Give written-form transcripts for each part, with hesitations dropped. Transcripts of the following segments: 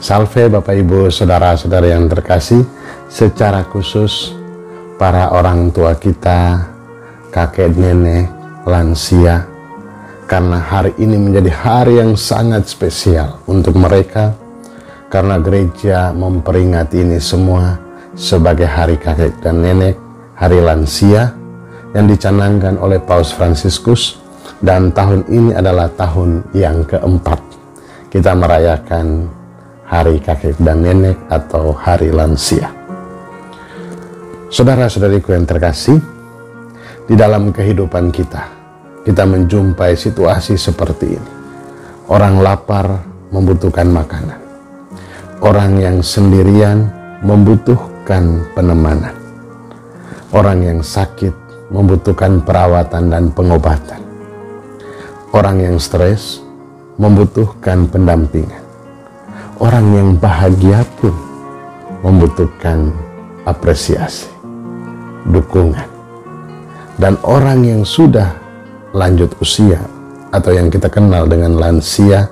Salve Bapak Ibu Saudara-saudara yang terkasih, secara khusus para orang tua kita, kakek nenek, lansia, karena hari ini menjadi hari yang sangat spesial untuk mereka, karena gereja memperingati ini semua sebagai hari kakek dan nenek, hari lansia yang dicanangkan oleh Paus Fransiskus, dan tahun ini adalah tahun yang keempat kita merayakan hari kakek dan nenek atau hari lansia. Saudara-saudariku yang terkasih, di dalam kehidupan kita menjumpai situasi seperti ini. Orang lapar membutuhkan makanan. Orang yang sendirian membutuhkan penemanan. Orang yang sakit membutuhkan perawatan dan pengobatan. Orang yang stres membutuhkan pendampingan. Orang yang bahagia pun membutuhkan apresiasi, dukungan. Dan orang yang sudah lanjut usia atau yang kita kenal dengan lansia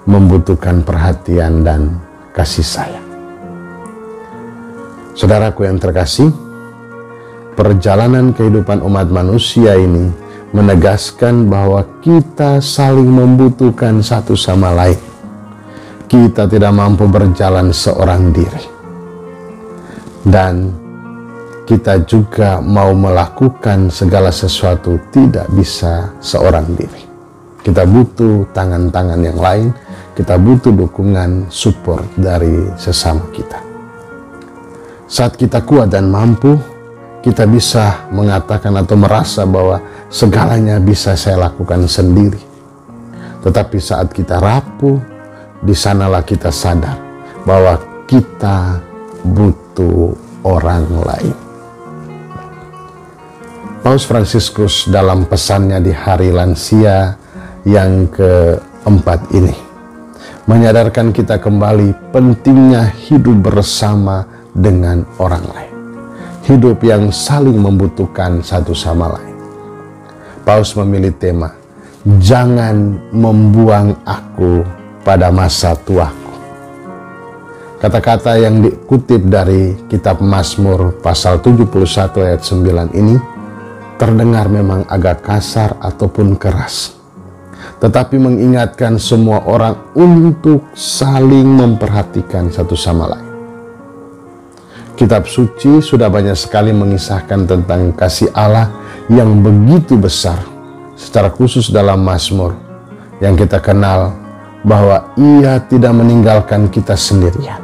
membutuhkan perhatian dan kasih sayang. Saudaraku yang terkasih, perjalanan kehidupan umat manusia ini menegaskan bahwa kita saling membutuhkan satu sama lain. Kita tidak mampu berjalan seorang diri. Dan kita juga mau melakukan segala sesuatu tidak bisa seorang diri. Kita butuh tangan-tangan yang lain, kita butuh dukungan, support dari sesama kita. Saat kita kuat dan mampu, kita bisa mengatakan atau merasa bahwa segalanya bisa saya lakukan sendiri. Tetapi saat kita rapuh, di sanalah kita sadar bahwa kita butuh orang lain. Paus Fransiskus dalam pesannya di hari lansia yang keempat ini menyadarkan kita kembali pentingnya hidup bersama dengan orang lain. Hidup yang saling membutuhkan satu sama lain. Paus memilih tema, jangan membuang aku pada masa tuaku. Kata-kata yang dikutip dari kitab Mazmur pasal 71 ayat 9 ini terdengar memang agak kasar ataupun keras, tetapi mengingatkan semua orang untuk saling memperhatikan satu sama lain. Kitab suci sudah banyak sekali mengisahkan tentang kasih Allah yang begitu besar, secara khusus dalam Mazmur yang kita kenal bahwa Ia tidak meninggalkan kita sendirian.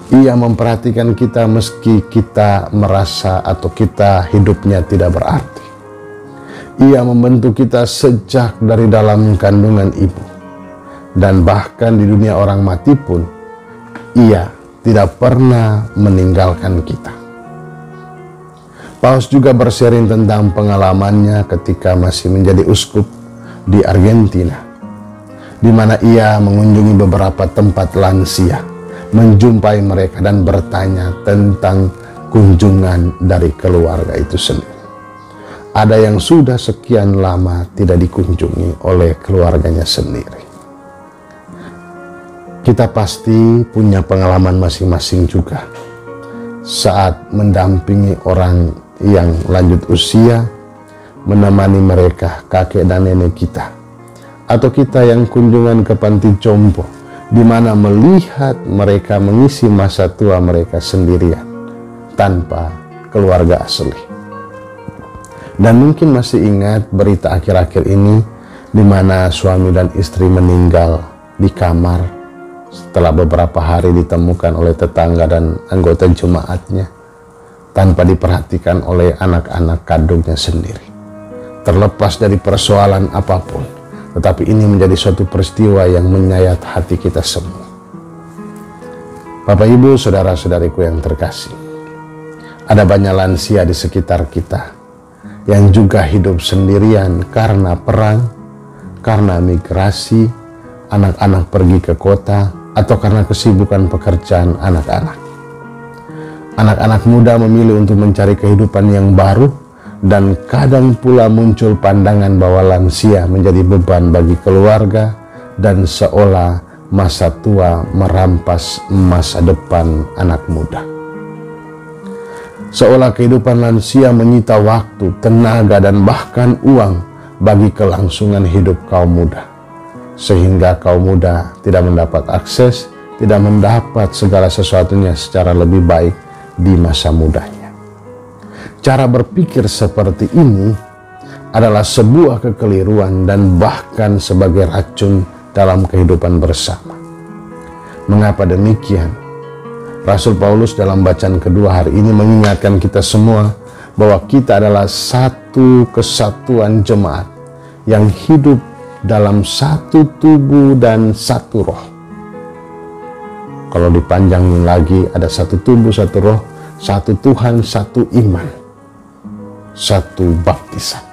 Ia memperhatikan kita meski kita merasa atau kita hidupnya tidak berarti. Ia membentuk kita sejak dari dalam kandungan ibu. Dan bahkan di dunia orang mati pun, Ia tidak pernah meninggalkan kita. Paus juga bersharing tentang pengalamannya ketika masih menjadi uskup di Argentina, di mana ia mengunjungi beberapa tempat lansia, menjumpai mereka dan bertanya tentang kunjungan dari keluarga itu sendiri. Ada yang sudah sekian lama tidak dikunjungi oleh keluarganya sendiri. Kita pasti punya pengalaman masing-masing juga saat mendampingi orang yang lanjut usia, menemani mereka, kakek dan nenek kita, atau kita yang kunjungan ke panti jompo, di mana melihat mereka mengisi masa tua mereka sendirian, tanpa keluarga asli. Dan mungkin masih ingat berita akhir-akhir ini, di mana suami dan istri meninggal di kamar, setelah beberapa hari ditemukan oleh tetangga dan anggota jemaatnya, tanpa diperhatikan oleh anak-anak kandungnya sendiri. Terlepas dari persoalan apapun, tetapi ini menjadi suatu peristiwa yang menyayat hati kita semua. Bapak Ibu, saudara-saudariku yang terkasih, ada banyak lansia di sekitar kita yang juga hidup sendirian karena perang, karena migrasi, anak-anak pergi ke kota, atau karena kesibukan pekerjaan anak-anak. Anak-anak muda memilih untuk mencari kehidupan yang baru, dan kadang pula muncul pandangan bahwa lansia menjadi beban bagi keluarga dan seolah masa tua merampas masa depan anak muda. Seolah kehidupan lansia menyita waktu, tenaga, dan bahkan uang bagi kelangsungan hidup kaum muda, sehingga kaum muda tidak mendapat akses, tidak mendapat segala sesuatunya secara lebih baik di masa mudanya. Cara berpikir seperti ini adalah sebuah kekeliruan dan bahkan sebagai racun dalam kehidupan bersama. Mengapa demikian? Rasul Paulus dalam bacaan kedua hari ini mengingatkan kita semua bahwa kita adalah satu kesatuan jemaat yang hidup dalam satu tubuh dan satu roh. Kalau dipanjangin lagi, ada satu tubuh, satu roh, satu Tuhan, satu iman, satu baptisan.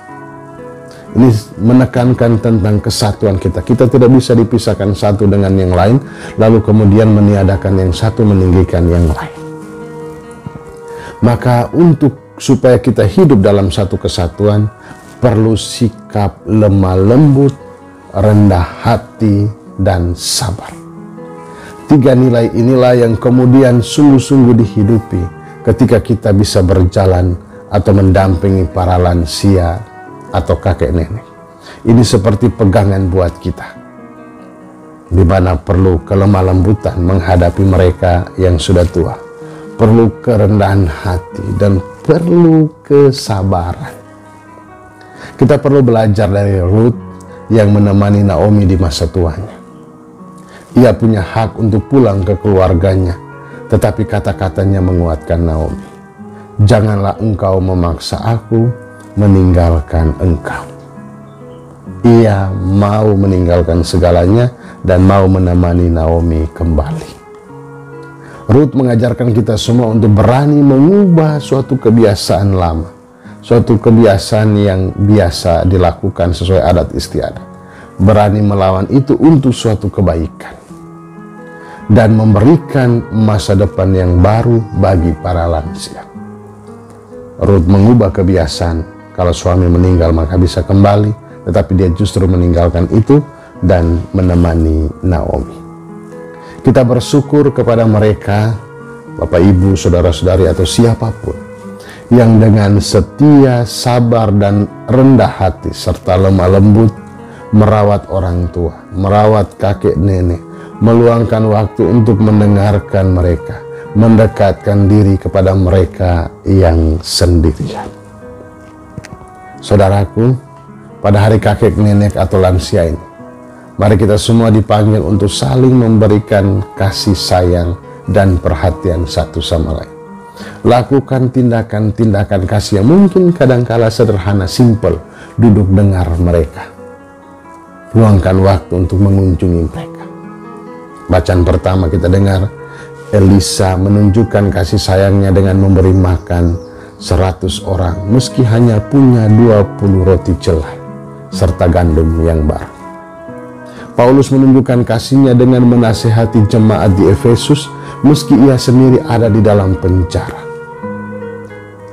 Ini menekankan tentang kesatuan kita. Kita tidak bisa dipisahkan satu dengan yang lain, lalu kemudian meniadakan yang satu, meninggikan yang lain. Maka supaya kita hidup dalam satu kesatuan, perlu sikap lemah lembut, rendah hati, dan sabar. 3 nilai inilah yang kemudian sungguh-sungguh dihidupi ketika kita bisa berjalan atau mendampingi para lansia atau kakek nenek. Ini seperti pegangan buat kita, di mana perlu kelemah lembutan menghadapi mereka yang sudah tua, perlu kerendahan hati, dan perlu kesabaran. Kita perlu belajar dari Ruth yang menemani Naomi di masa tuanya. Ia punya hak untuk pulang ke keluarganya, tetapi kata-katanya menguatkan Naomi. Janganlah engkau memaksa aku meninggalkan engkau. Ia mau meninggalkan segalanya dan mau menemani Naomi kembali. Ruth mengajarkan kita semua untuk berani mengubah suatu kebiasaan lama, suatu kebiasaan yang biasa dilakukan sesuai adat istiadat. Berani melawan itu untuk suatu kebaikan dan memberikan masa depan yang baru bagi para lansia. Ruth mengubah kebiasaan. Kalau suami meninggal maka bisa kembali, tetapi dia justru meninggalkan itu dan menemani Naomi. Kita bersyukur kepada mereka, Bapak, Ibu, Saudara-saudari, atau siapapun yang dengan setia, sabar, dan rendah hati serta lemah lembut merawat orang tua, merawat kakek nenek, meluangkan waktu untuk mendengarkan mereka, mendekatkan diri kepada mereka yang sendirian. Saudaraku, pada hari kakek nenek atau lansia ini, mari kita semua dipanggil untuk saling memberikan kasih sayang dan perhatian satu sama lain. Lakukan tindakan-tindakan kasih yang mungkin kadangkala sederhana, simpel, duduk dengar mereka. Luangkan waktu untuk mengunjungi mereka. Bacaan pertama kita dengar, Elisa menunjukkan kasih sayangnya dengan memberi makan 100 orang meski hanya punya 20 roti celai serta gandum yang baru. Paulus menunjukkan kasihnya dengan menasihati jemaat di Efesus meski ia sendiri ada di dalam penjara.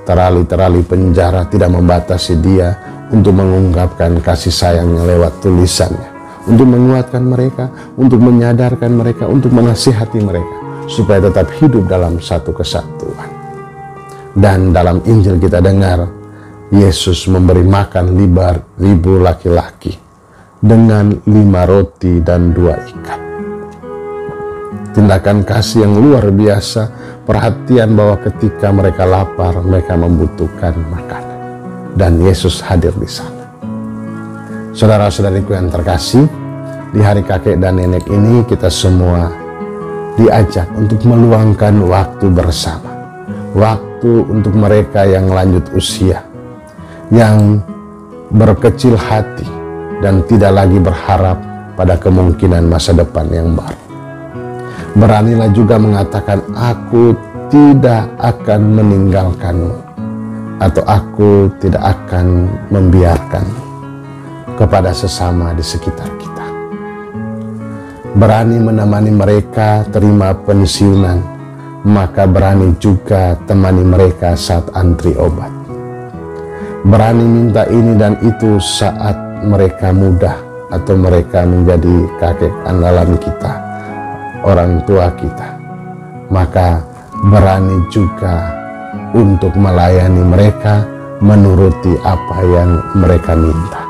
Terali-terali penjara tidak membatasi dia untuk mengungkapkan kasih sayangnya lewat tulisannya, untuk menguatkan mereka, untuk menyadarkan mereka, untuk menasihati mereka supaya tetap hidup dalam satu kesatuan. Dan dalam Injil kita dengar Yesus memberi makan 5.000 laki-laki dengan 5 roti dan 2 ikan. Tindakan kasih yang luar biasa, perhatian bahwa ketika mereka lapar, mereka membutuhkan makanan. Dan Yesus hadir di sana. Saudara-saudariku yang terkasih, di hari kakek dan nenek ini kita semua diajak untuk meluangkan waktu bersama. Waktu untuk mereka yang lanjut usia, yang berkecil hati dan tidak lagi berharap pada kemungkinan masa depan yang baru. Beranilah juga mengatakan, aku tidak akan meninggalkanmu, atau aku tidak akan membiarkanmu kepada sesama di sekitar kita. Berani menemani mereka terima pensiunan, maka berani juga temani mereka saat antri obat. Berani minta ini dan itu saat mereka muda atau mereka menjadi kakek andalan kita orang tua kita, maka berani juga untuk melayani mereka, menuruti apa yang mereka minta.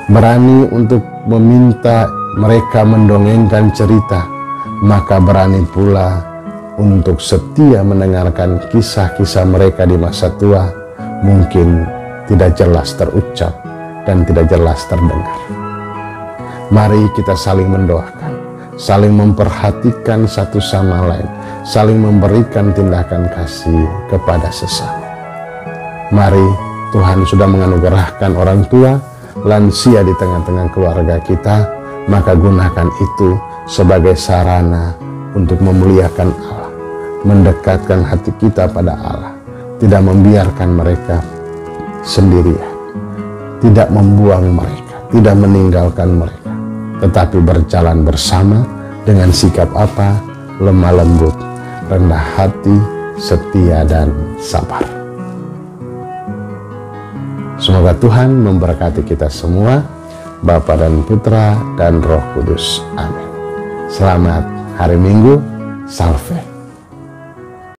Berani untuk meminta mereka mendongengkan cerita, maka berani pula untuk setia mendengarkan kisah-kisah mereka di masa tua, mungkin tidak jelas terucap dan tidak jelas terdengar. Mari kita saling mendoakan, saling memperhatikan satu sama lain, saling memberikan tindakan kasih kepada sesama. Mari, Tuhan sudah menganugerahkan orang tua, lansia di tengah-tengah keluarga kita, maka gunakan itu sebagai sarana untuk memuliakan Allah, mendekatkan hati kita pada Allah, tidak membiarkan mereka sendirian, tidak membuang mereka, tidak meninggalkan mereka, tetapi berjalan bersama dengan sikap apa? Lemah lembut, rendah hati, setia dan sabar. Semoga Tuhan memberkati kita semua, Bapa dan Putra dan Roh Kudus. Amin. Selamat hari Minggu. Salve.